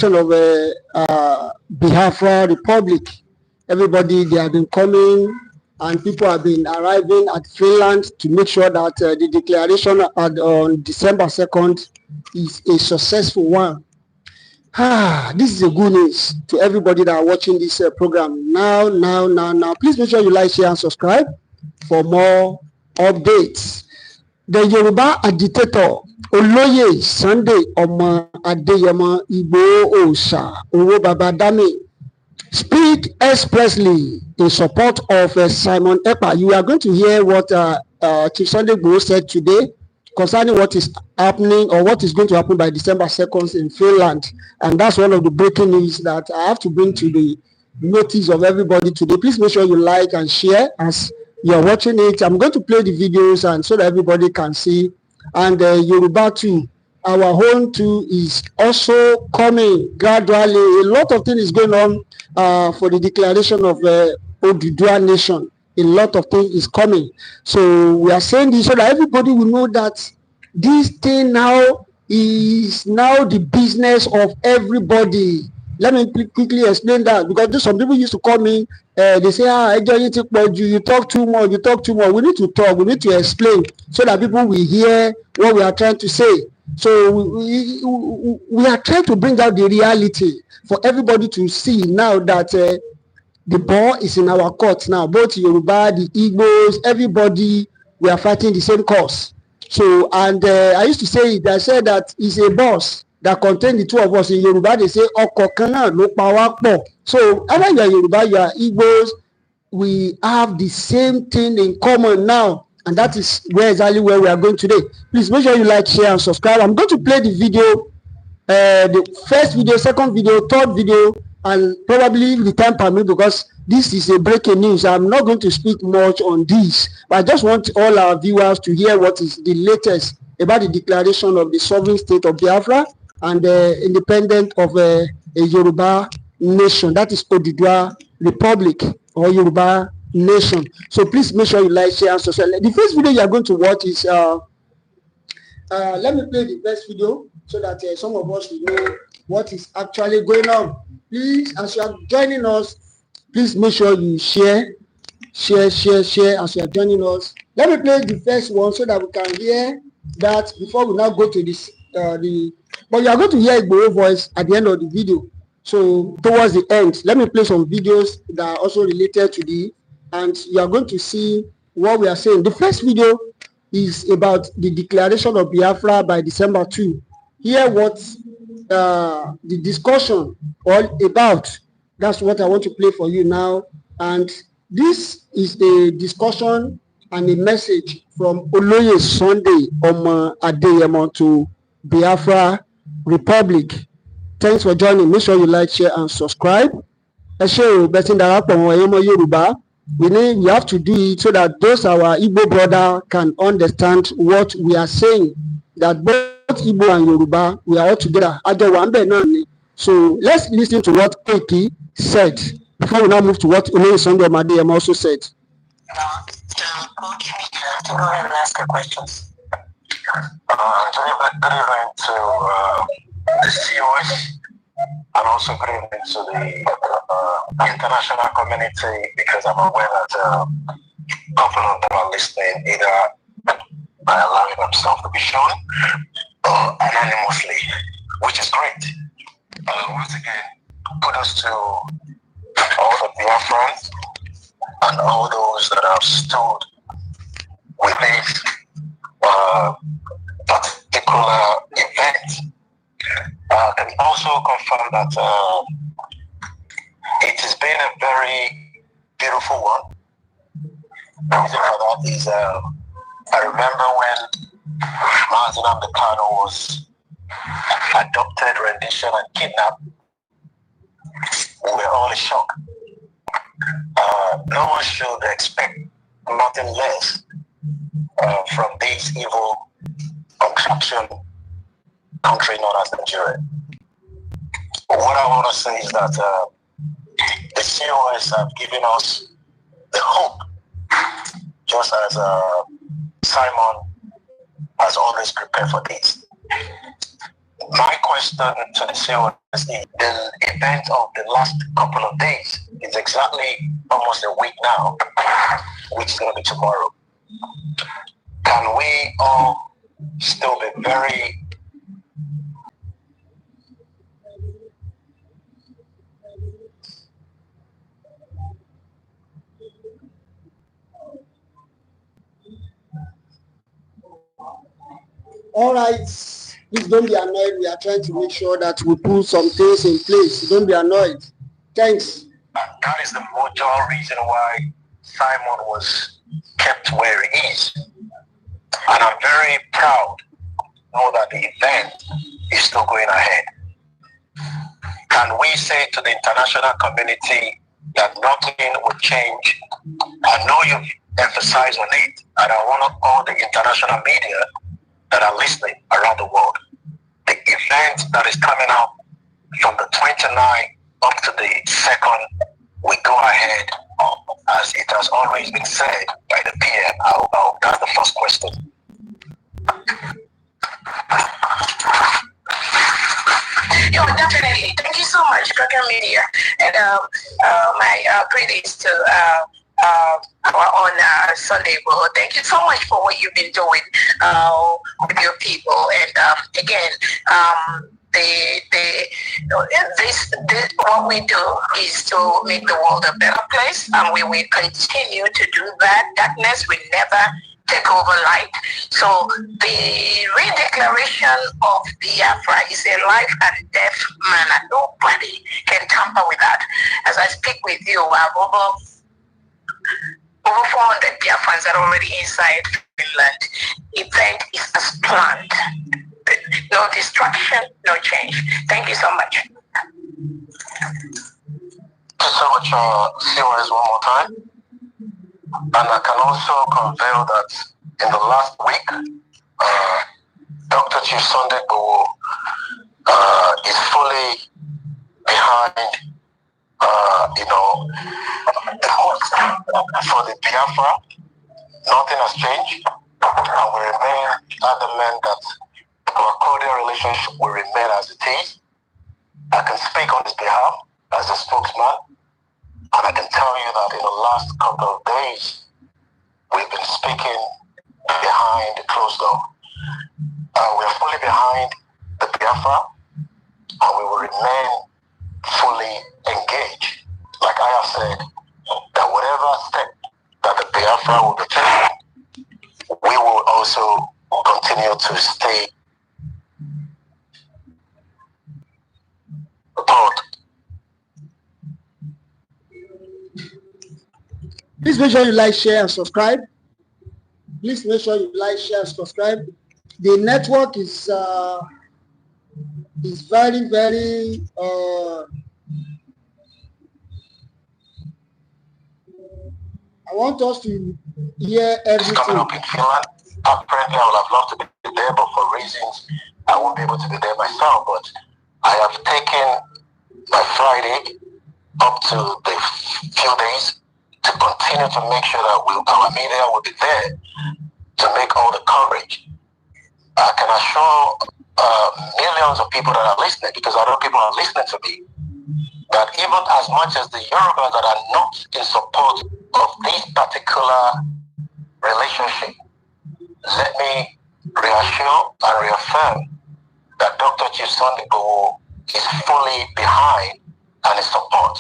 of Biafra Republic. Everybody, they have been coming and people have been arriving at Finland to make sure that the declaration on December 2nd is a successful one. This is a good news to everybody that are watching this program now. Please make sure you like, share, and subscribe for more updates. The Yoruba agitator Olóyè Sunday Igboho Owo Baba Dami speak expressly in support of Simon Ekpa. You are going to hear what Chief Sunday Igboho said today concerning what is happening or what is going to happen by December 2nd in Finland. And that's one of the breaking news that I have to bring to the notice of everybody today. Please make sure you like and share as you're watching it. I'm going to play the videos and so that everybody can see. And Yoruba too, our own too is also coming gradually. A lot of things is going on for the declaration of Odudua nation. A lot of things is coming. So we are saying this so that everybody will know that this thing now is now the business of everybody. Let me quickly explain that, because some people used to call me, they say, you talk too much, you talk too much. We need to talk, we need to explain so that people will hear what we are trying to say. So we are trying to bring out the reality for everybody to see now that the ball is in our court now. Both Yoruba, the Igbos, everybody, we are fighting the same cause. So, and I used to say it, I said that it's a boss that contain the two of us. In Yoruba, they say, Okokana no power po. So, either you are Yoruba, you are Igbos, we have the same thing in common now. And that is exactly where we are going today. Please make sure you like, share, and subscribe. I'm going to play the video, the first video, second video, third video, and probably the time permit, because this is a breaking news. I'm not going to speak much on this, but I just want all our viewers to hear what is the latest about the declaration of the sovereign state of Biafra and the independent of a Yoruba nation, that is Odudua Republic or Yoruba nation. So please make sure you like, share, and subscribe. The first video you are going to watch is let me play the first video so that some of us will know what is actually going on. Please, as you are joining us, please make sure you share as you are joining us. Let me play the first one so that we can hear that before we now go to this but you are going to hear Igboho voice at the end of the video. So towards the end, let me play some videos that are also related to the, and you are going to see what we are saying. The first video is about the declaration of Biafra by December 2. Hear what the discussion all about. That's what I want to play for you now. And this is the discussion and a message from Olóyè Sunday Adeyemo to Biafra Republic. Thanks for joining. Make sure you like, share, and subscribe. We have to do it so that those our Igbo brother can understand what we are saying. That both Igbo and Yoruba, we are all together. So let's listen to what Ekpa said before we now move to what Olóyè Sunday Adeyemo also said. Okay, go ahead and ask your questions. Good evening to the COS and also good evening to the international community, because I'm aware that a couple of them are listening either by allowing themselves to be shown or anonymously, which is great. Once again, kudos to all the Biafrans and all those that have stood with this particular event. I can also confirm that it has been a very beautiful one. The reason for that is I remember when Martin Amdekano was adopted, rendition, and kidnapped. We were all in shock. No one should expect nothing less from this evil contraption country known as Nigeria. What I want to say is that the COS have given us the hope, just as Simon has always prepared for this. my question to the COS is the event of the last couple of days is exactly almost a week now, which is going to be tomorrow. Can we all still be very All right, please don't be annoyed. We are trying to make sure that we put some things in place. Don't be annoyed. Thanks. That is the major reason why Simon was kept where he is. And I'm very proud to know that the event is still going ahead. Can we say to the international community that nothing will change? I know you've emphasized on it, and I want all the international media that are listening around the world. The event that is coming up from the 29th up to the 2nd, we go ahead as it has always been said by the PM. That's the first question. Definitely. Thank you so much, Crocker Media, and my greetings to on Sunday Igboho. Thank you so much for what you've been doing with your people. And again, what we do is to make the world a better place, and we will continue to do that. Darkness will never take over light. So the redeclaration of Biafra is a life and death manner. Nobody can tamper with that. As I speak with you, I have over 400 Biafrans that are already inside Finland. Event is as planned. No distraction, no change. Thank you so much. Thank you so much, COS, one more time. And I can also convey that in the last week, Dr. Chief Sunday Igboho is fully behind, for the Biafra. Nothing has changed, and we remain adamant that our cordial relationship will remain as it is. I can speak on his behalf as a spokesman. And I can tell you that in the last couple of days, we've been speaking behind the closed door. We are fully behind the Biafra, and we will remain fully engaged. Like I have said, that whatever step that the Biafra will be taking, we will also continue to stay apart. Please make sure you like, share, and subscribe. Please make sure you like, share, and subscribe. The network is very, very I want us to hear everything. It's coming up in Finland. Apparently, I would have loved to be there, but for reasons I won't be able to be there myself. But I have taken my Friday up to the few days to continue to make sure that our media will be there to make all the coverage. I can assure millions of people that are listening, because I know people are listening to me, that even as much as the Yorubas that are not in support of this particular relationship, let me reassure and reaffirm that Dr. Chief Sunday Igboho is fully behind and in support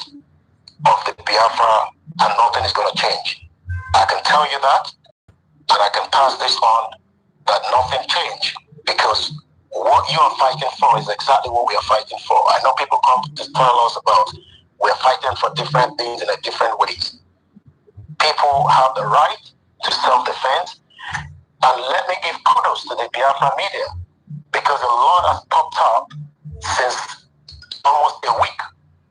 of the Biafra, and nothing is going to change. I can tell you that, and I can pass this on, that nothing changed, because what you are fighting for is exactly what we are fighting for. I know people come to tell us about we are fighting for different things in a different ways. People have the right to self-defense, and let me give kudos to the Biafra media, because a lot has popped up since almost a week.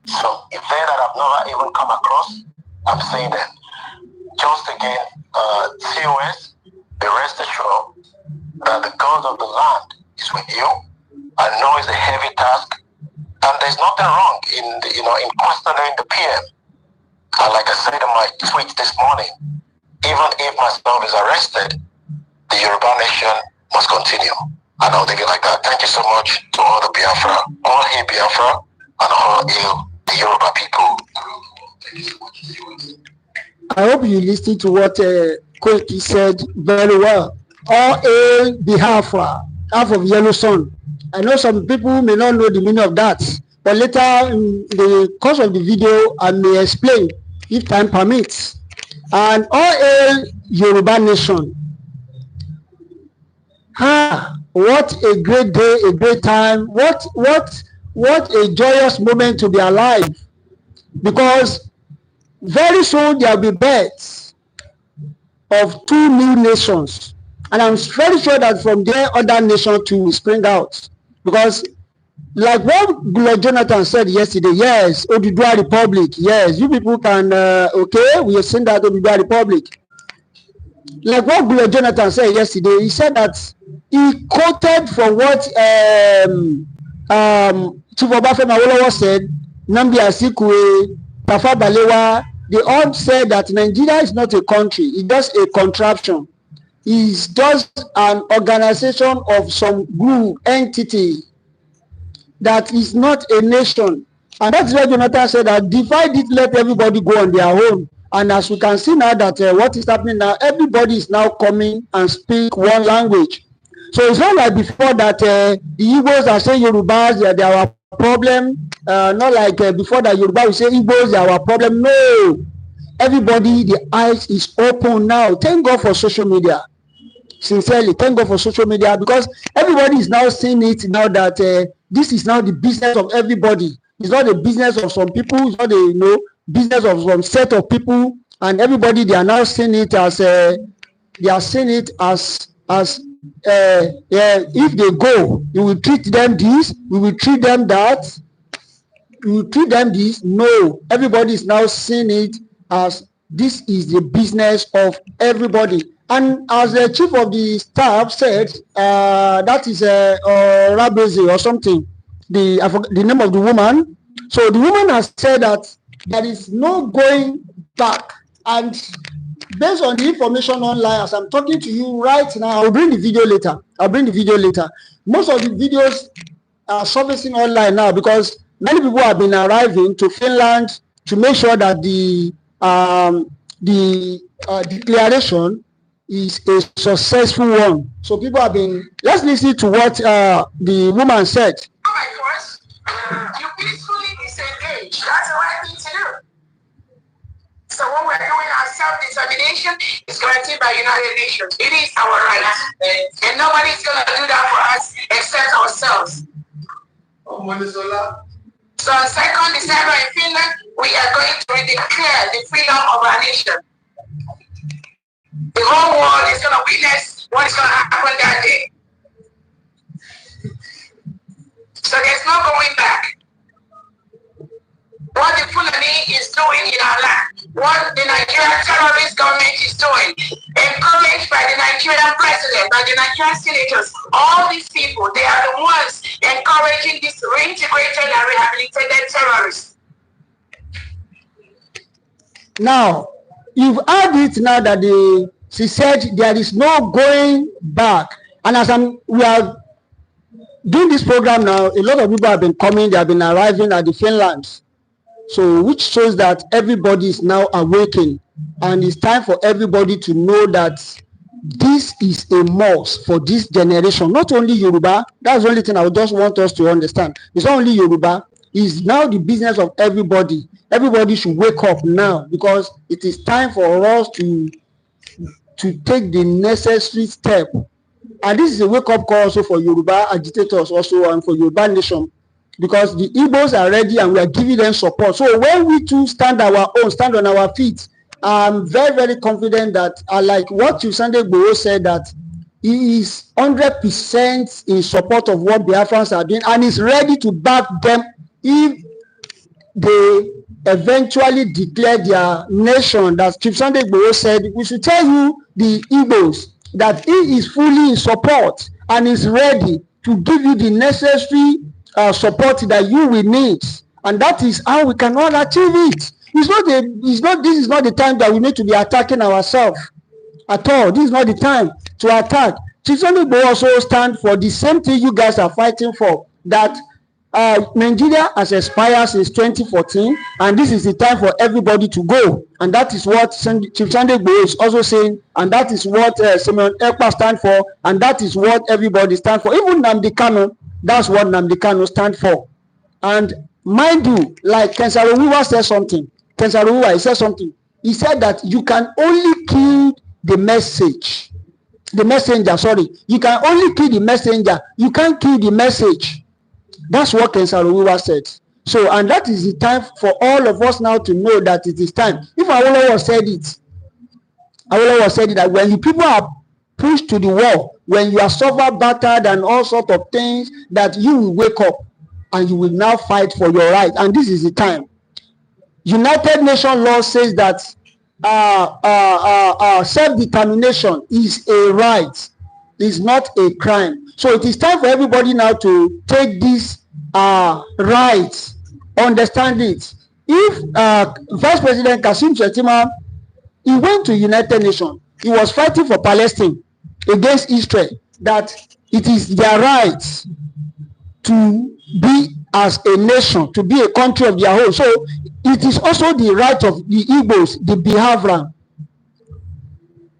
So if they that I've never even come across, I'm saying that. Just again, COS, be rest assured that the God of the land is with you. I know it's a heavy task, and there's nothing wrong in questioning the PM. And like I said in my tweet this morning, even if myself is arrested, the Yoruba nation must continue. And I'll take it like that. Thank you so much to all the Biafra, all hail Biafra, and all hail the Yoruba people. I hope you listened to what Koiki said very well. All hail Biafra, half of Yellow Sun. I know some people may not know the meaning of that, but later in the course of the video, I may explain if time permits. And all hail Yoruba nation. What a great day, a great time. What a joyous moment to be alive. Because very soon there will be births of 2 new nations. And I'm very sure that from there, other nations too will spring out. Because like what Goodluck Jonathan said yesterday, yes, Oduduwa Republic, yes, you people can, okay, we have seen that Oduduwa Republic. Like what Goodluck Jonathan said yesterday, he said that he quoted from what Chief Obafemi Awolowo said, Nnamdi Azikiwe, Tafawa Balewa, they all said that Nigeria is not a country, it's just a contraption. It's just an organization of some group, entity, that is not a nation. And that's why Jonathan said that divide it, let everybody go on their own. And as we can see now that what is happening now, everybody is now coming and speak one language. So it's not like before that the Igbos are saying Yorubas, they are our problem. Not like before that Yoruba will say Igbos, they are our problem. No. Everybody, the eyes is open now. Thank God for social media. Sincerely, thank God for social media, because everybody is now seeing it now that this is now the business of everybody. It's not the business of some people. It's not the business of some set of people, and everybody, they are now seeing it as if they go, you will treat them this, we will treat them that, we will treat them this. No, everybody is now seeing it as this is the business of everybody. And as the chief of the staff said, that is Rabeze or something, the name of the woman. So the woman has said that there is no going back. And based on the information online, as I'm talking to you right now, I'll bring the video later. Most of the videos are surfacing online now because many people have been arriving to Finland to make sure that the declaration is a successful one. So people have been, let's listen to what the woman said. You peacefully disengage. That's the right thing to do. So what we're doing, our self-determination is guaranteed by United Nations. It is our right. And nobody's going to do that for us except ourselves. So on 2nd December in Finland, we are going to declare the freedom of our nation. The whole world is going to witness what is going to happen that day. So there's no going back. What the Fulani is doing in our land, what the Nigerian terrorist government is doing, encouraged by the Nigerian president, by the Nigerian senators, all these people, they are the ones encouraging this reintegrated and rehabilitated terrorists. Now, you've heard it now that she said there is no going back. And as we are doing this program now, a lot of people have been coming, they have been arriving at the Finland. So which shows that everybody is now awakening, and it's time for everybody to know that this is a must for this generation. Not only Yoruba, that's the only thing I would just want us to understand. It's not only Yoruba, it's now the business of everybody. Everybody should wake up now, because it is time for us to take the necessary step. And this is a wake-up call also for Yoruba agitators also, and for Yoruba nation, because the Igbos are ready and we are giving them support. So when we too stand on our feet, I'm very, very confident that, like what Sunday Igboho said, that he is 100% in support of what Biafrans are doing, and is ready to back them if they eventually declare their nation. That Sunday Igboho said, we should tell you, the Igbos, that he is fully in support and is ready to give you the necessary support that you will need, and that is how we can all achieve it. This is not the time that we need to be attacking ourselves at all. This is not the time to attack. Chief Sunday Igboho also stand for the same thing you guys are fighting for, that Nigeria has expired since 2014, and this is the time for everybody to go, and that is what Chief Sunday Igboho is also saying, and that is what Ekpa stand for, and that is what everybody stand for. Even Nnamdi Kanu, that's what Nnamdi Kanu stand for. And mind you, like Kensaro Wiwa said something. Kensaro Wiwa, he said something. He said that you can only kill the message, the messenger. Sorry, you can only kill the messenger. You can't kill the message. That's what Kensaro Wiwa said. So, and that is the time for all of us now to know that it is time. If Awolowo said it, Awolowo said it, that when you people are pushed to the wall, when you are suffered, battered, and all sorts of things, that you will wake up and you will now fight for your right. And this is the time. United Nations law says that self-determination is a right, is not a crime. So it is time for everybody now to take this right, understand it. If Vice President Kassim Shettima, he went to United Nations, he was fighting for Palestine against Israel, that it is their right to be as a nation, to be a country of their own. So it is also the right of the Igbos, the Biafra,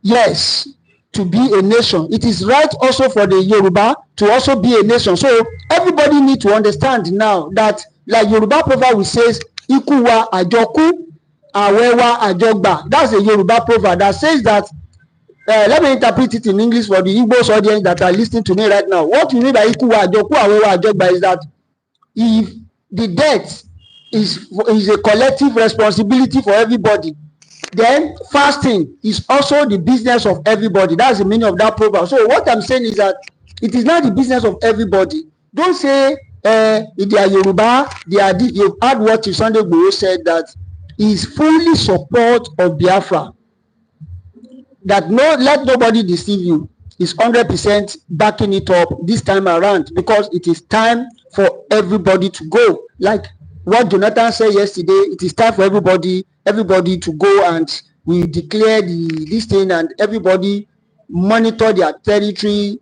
yes, to be a nation. It is right also for the Yoruba to also be a nation. So everybody need to understand now that, like Yoruba proverb which says, Ikuwa ajoku, awewa ajogba. That's a Yoruba proverb that says that, let me interpret it in English for the Igbos audience that are listening to me right now. What you mean by Ikuwa ajoku, awewa ajogba is that if the death is a collective responsibility for everybody, then fasting is also the business of everybody. That's the meaning of that proverb. So what I'm saying is that it is not the business of everybody. Don't say if they are Yoruba, they are this. You've heard what Sunday Igboho said, that he is fully support of Biafra. That let nobody deceive you. Is 100% backing it up this time around, because it is time for everybody to go. Like what Jonathan said yesterday, it is time for everybody to go, and we declare this thing, and everybody monitor their territory.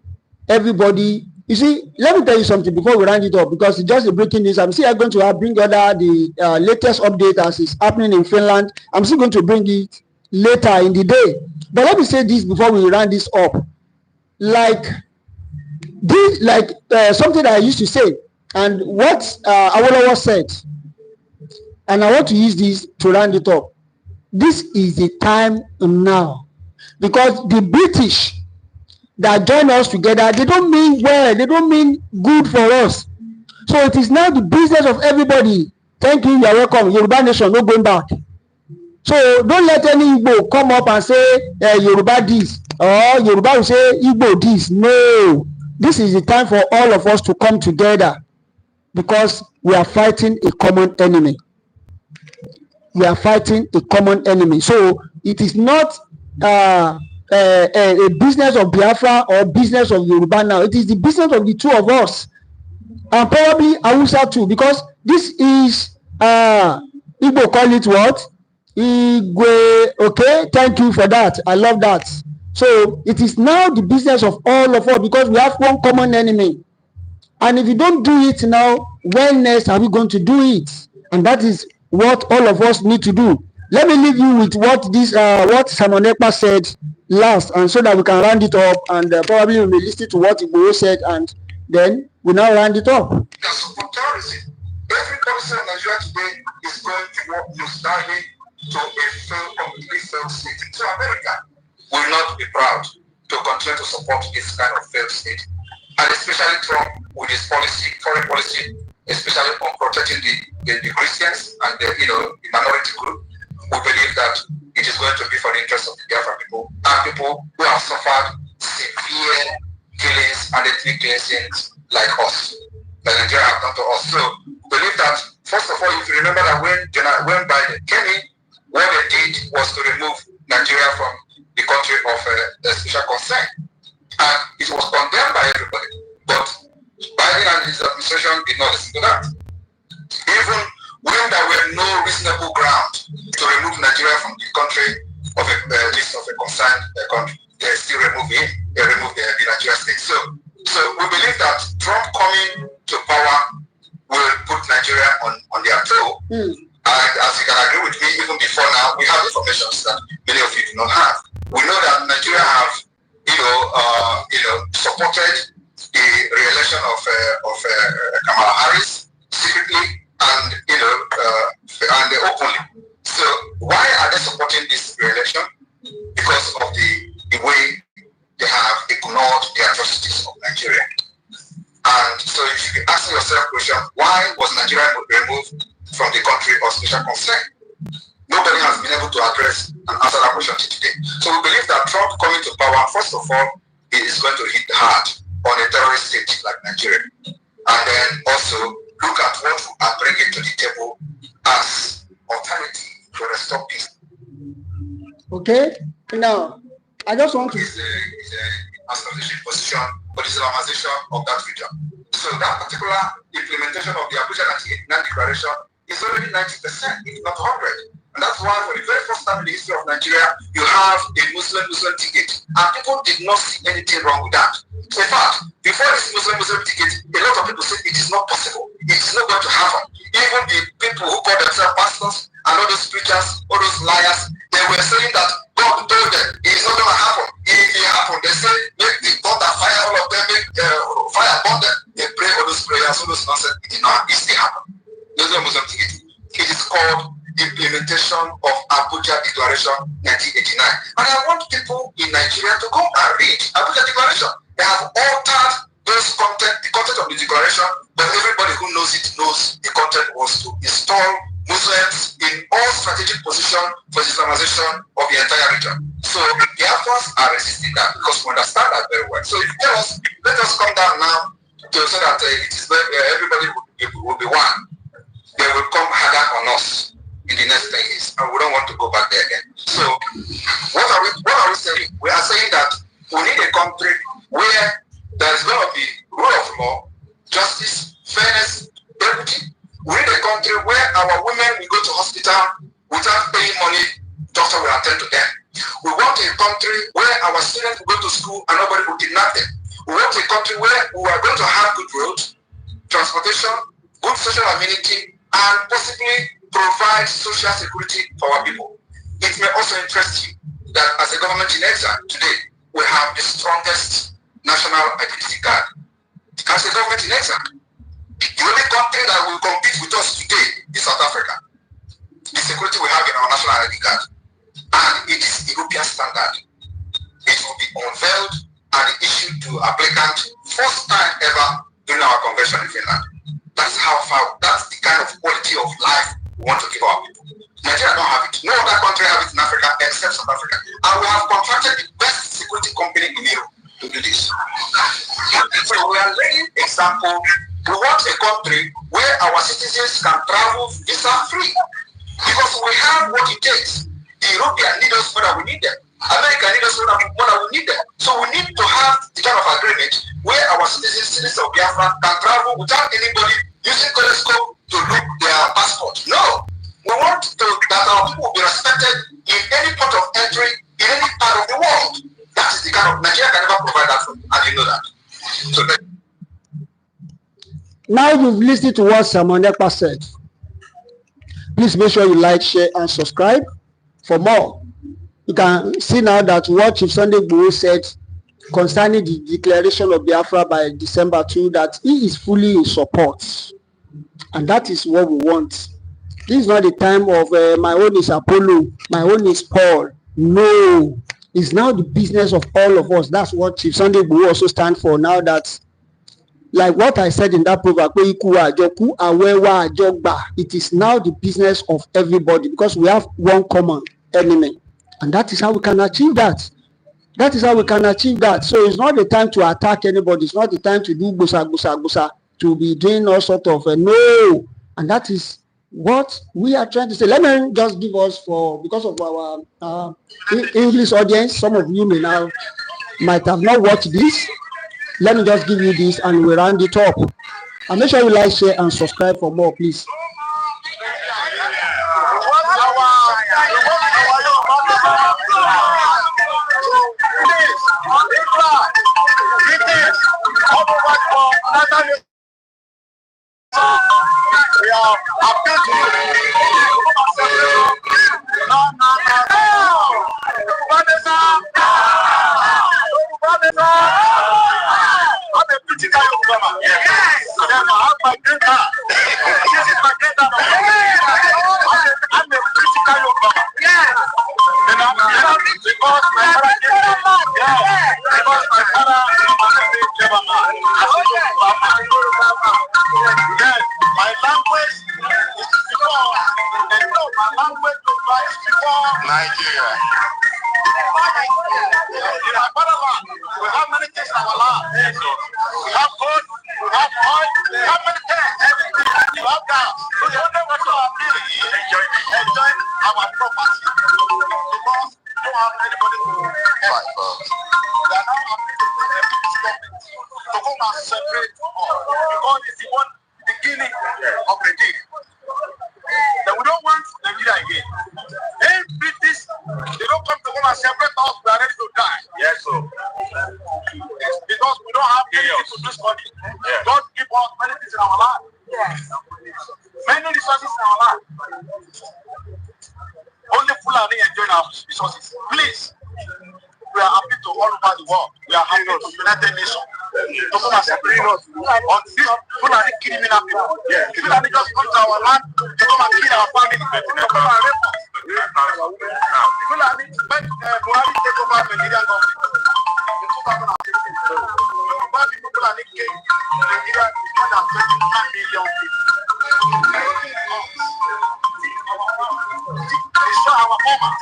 Everybody, you see, let me tell you something before we round it up, because it's just a breaking news. I'm still going to bring the latest update as is happening in Finland. I'm still going to bring it later in the day. But let me say this before we round this up. Like this, something that I used to say, and what Awolowo said, and I want to use this to round it up. This is the time now, because the British that join us together, they don't mean well, they don't mean good for us. So it is now the business of everybody. Thank you, you're welcome. Yoruba nation, no going back. So don't let any Igbo come up and say Yoruba this, or Yoruba will say Igbo this. No, this is the time for all of us to come together, because we are fighting a common enemy. We are fighting a common enemy. So it is not a business of Biafra or business of Yoruba now. It is the business of the two of us, and probably Hausa too, because this is Igbo call it what? Igwe. Okay, thank you for that. I love that. So it is now the business of all of us, because we have one common enemy. And if you don't do it now, when next are we going to do it? And that is what all of us need to do. Let me leave you with what Simon Ekpa said last, and so that we can round it up, and probably we may listen to what Igboho said, and then we now round it up. The support terrorism. Every country in Nigeria today is going to work nostalgic to a completely failed state. So America will not be proud to continue to support this kind of failed state. And especially Trump with his policy, foreign policy, especially on protecting the Christians and the minority group. We believe that it is going to be for the interest of the Biafra people and people who have suffered severe killings and ethnic cleansings like us, that Nigeria have done to us. So we believe that, first of all, if you remember that when Biden came in, what they did was to remove Nigeria from the country of special concern. And it was condemned by everybody. But Biden and his administration did not listen to that. Even when there were no reasonable ground to remove Nigeria from the country of a list of a concerned country, they still remove him remove the Nigeria state. So we believe that Trump coming to power will put Nigeria on their toe. And as you can agree with me, even before now, we have information that many of you do not have. We know that Nigeria have, supported the re-election of Kamala Harris secretly and openly. So why are they supporting this re-election? Because of the way they have ignored the atrocities of Nigeria. And so if you ask yourself the question, why was Nigeria removed from the country of special concern? Nobody has been able to address and answer that question today. So we believe that Trump coming to power, first of all, he is going to hit hard on a terrorist state like Nigeria. And then also look at what we are bringing to the table as alternative to restore peace. Okay, now I just want to... It's a strategic position for the Islamization of that region. So that particular implementation of the Abuja 1989 declaration is already 90%, if not 100. And that's why for the very first time in the history of Nigeria, you have a Muslim ticket. And people did not see anything wrong with that. So in fact, before this Muslim ticket, a lot of people said it is not possible. It is not going to happen. Even the people who call themselves pastors and all those preachers, all those liars, they were saying that God told them it is not going to happen. If it happened, they say, make the thunder fire all of them, make fire upon them. They pray all those prayers, all those nonsense. It did not. It still happened. There's no Muslim ticket. It is called implementation of Abuja Declaration 1989. And I want people in Nigeria to go and read Abuja Declaration. They have altered those the content of the declaration, but everybody who knows it knows the content was to install Muslims in all strategic position for the Islamization of the entire region. So the Biafras are resisting that because we understand that very well. So if you tell us, let us come down now to so that it is everybody will be one. They will come harder on us in the next 10 years, and we don't want to go back there again. So what are we saying? We are saying that we need a country where there is going to be rule of law, justice, fairness, equity. We need a country where our women will go to hospital without paying money, doctor will attend to them. We want a country where our students will go to school and nobody will kidnap them. We want a country where we are going to have good roads, transportation, good social amenity, and possibly provide social security for our people. It may also interest you that as a government in exile today, we have the strongest national identity card. As a government in exile, the only country that will compete with us today is South Africa. The security we have in our national ID card, and it is European standard. It will be unveiled and issued to applicants first time ever during our convention in Finland. That's how far, that's the kind of quality of life we want to give our people. Nigeria don't have it. No other country have it in Africa except South Africa. And we have contracted the best security company in Europe to do this. So we are laying example. We want a country where our citizens can travel visa-free. Because we have what it takes. The European need us more than we need them. America need us more than we need them. So we need to have the kind of agreement where our citizens of Biafra can travel without anybody using telescope to look their passport. No. We want that our people will be respected in any port of entry, in any part of the world. That is the kind of Nigeria can never provide that for you, and you know that. So now you've listened to what Simon Ekpa said. Please make sure you like, share, and subscribe for more. You can see now that what Chief Sunday Igboho said concerning the declaration of Biafra by December 2, that he is fully in support. And that is what we want. This is not the time of my own is Apollo, my own is Paul. No, it's now the business of all of us. That's what Chief Sunday Igboho also stands for now. That, like what I said in that proverb, it is now the business of everybody because we have one common enemy. And that is how we can achieve that. That is how we can achieve that. So it's not the time to attack anybody. It's not the time to do gusa, to be doing all sort of no. And that is what we are trying to say. Let me just give us because of our English audience, some of you might have not watched this. Let me just give you this and we'll round it up. And make sure you like, share, and subscribe for more, please. Biafra. Nigeria. In our fatherland, we have many things in our land. We have food, we have oil, we have many things. Everything. We have gas. So the only way to our village enjoy our property. Because we don't have anybody to fight for. We are now appealing to this government to come and separate all. Because it's the one beginning of the day. That we don't want Nigeria again. If British, they don't come to come and separate us, we are ready to die. Yes, sir. It's because we don't have anything to do this country. God give us many things in our land. Yes. Many resources in our land. Only Fulani enjoying our resources. Please, we are happy to all over the world. We are happy to United Nations. To come and separate us on this Fulani criminal people. Fulani just come to our land to come and kill our family. To come and rape us. Fulani, when Buhari take over Nigerian government in 2015, people Fulani came to Nigeria is more than 29 million people. Destroy our farmers,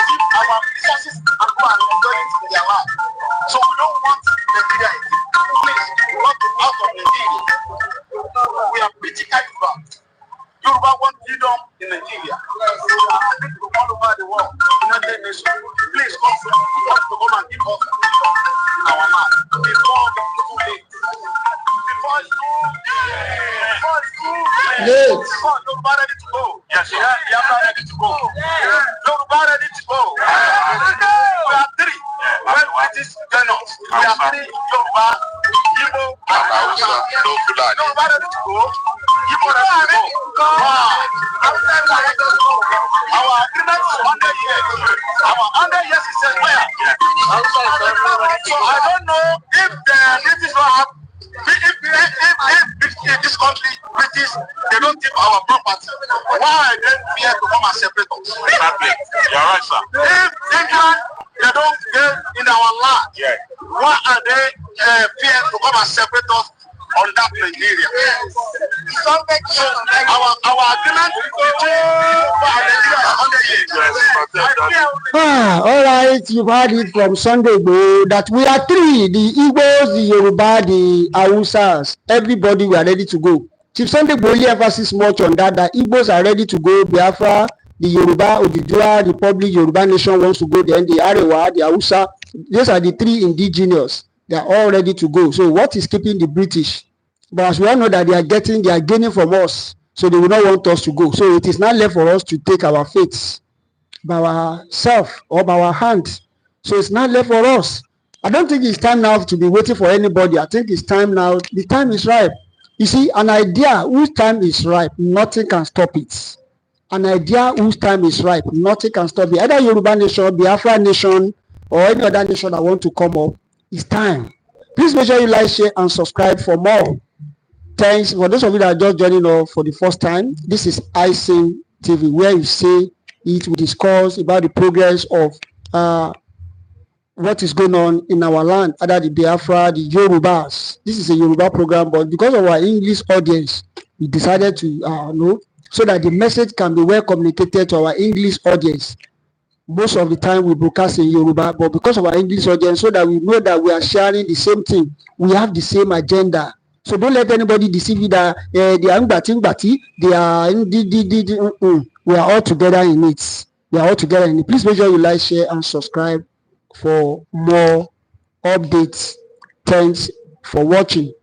keep our resources and go and enjoy it in their land. So we don't want Nigeria again. Please, we want to out of Nigeria. We are pretty Yoruba. Yoruba want freedom in Nigeria. We are happy to all over the world. United Nations, please come to come and give us our land before it's too late. Before it's too late. Before Yoruba ready to go. Yes, sir. Biafra ready to go. Yoruba ready to go. We are three. When British join us, we are three Yoruba, Igbo, and Hausa. Yoruba ready to go. Igbo ready to go. Our agreement is 100 years. Our 100 years is where? So I don't know if the British don't have. If this country, British, they don't keep our property, why are they here to come and separate us? Exactly. You're right, sir. If England, they don't get in our land, why are they here to come and separate us on that Nigeria? So our agreement all right, you've heard it from Sunday Igboho that we are three: the Igbos, the Yoruba, the Hausas. Everybody, we are ready to go. Chief Sunday Igboho emphasis much on that Igbos are ready to go. Biafra, the Yoruba, Odudua, the Republic, Yoruba Nation wants to go. Then the Arewa, the Hausa. These are the three indigenous. They are all ready to go. So what is keeping the British? But as we all know that they are gaining from us, so they will not want us to go. So it is not left for us to take our fates by ourselves or by our hands. So it's not left for us. I don't think it's time now to be waiting for anybody. I think it's time now. The time is ripe. You see, an idea whose time is ripe, nothing can stop it. An idea whose time is ripe, nothing can stop it. Either Yoruba Nation, Biafra Nation, or any other nation that want to come up, it's time. Please make sure you like, share, and subscribe for more. Thanks. For those of you that are just joining us for the first time, this is iSing TV, where you see it, we discuss about the progress of what is going on in our land, either the Biafra, the Yorubas. This is a Yoruba program, but because of our English audience, we decided to know, so that the message can be well communicated to our English audience. Most of the time we broadcast in Yoruba, but because of our English audience, so that we know that we are sharing the same thing, we have the same agenda. So don't let anybody deceive you that they are Ngbati, they are we are all together in it. We are all together in it. Please make sure you like, share, and subscribe for more updates. Thanks for watching.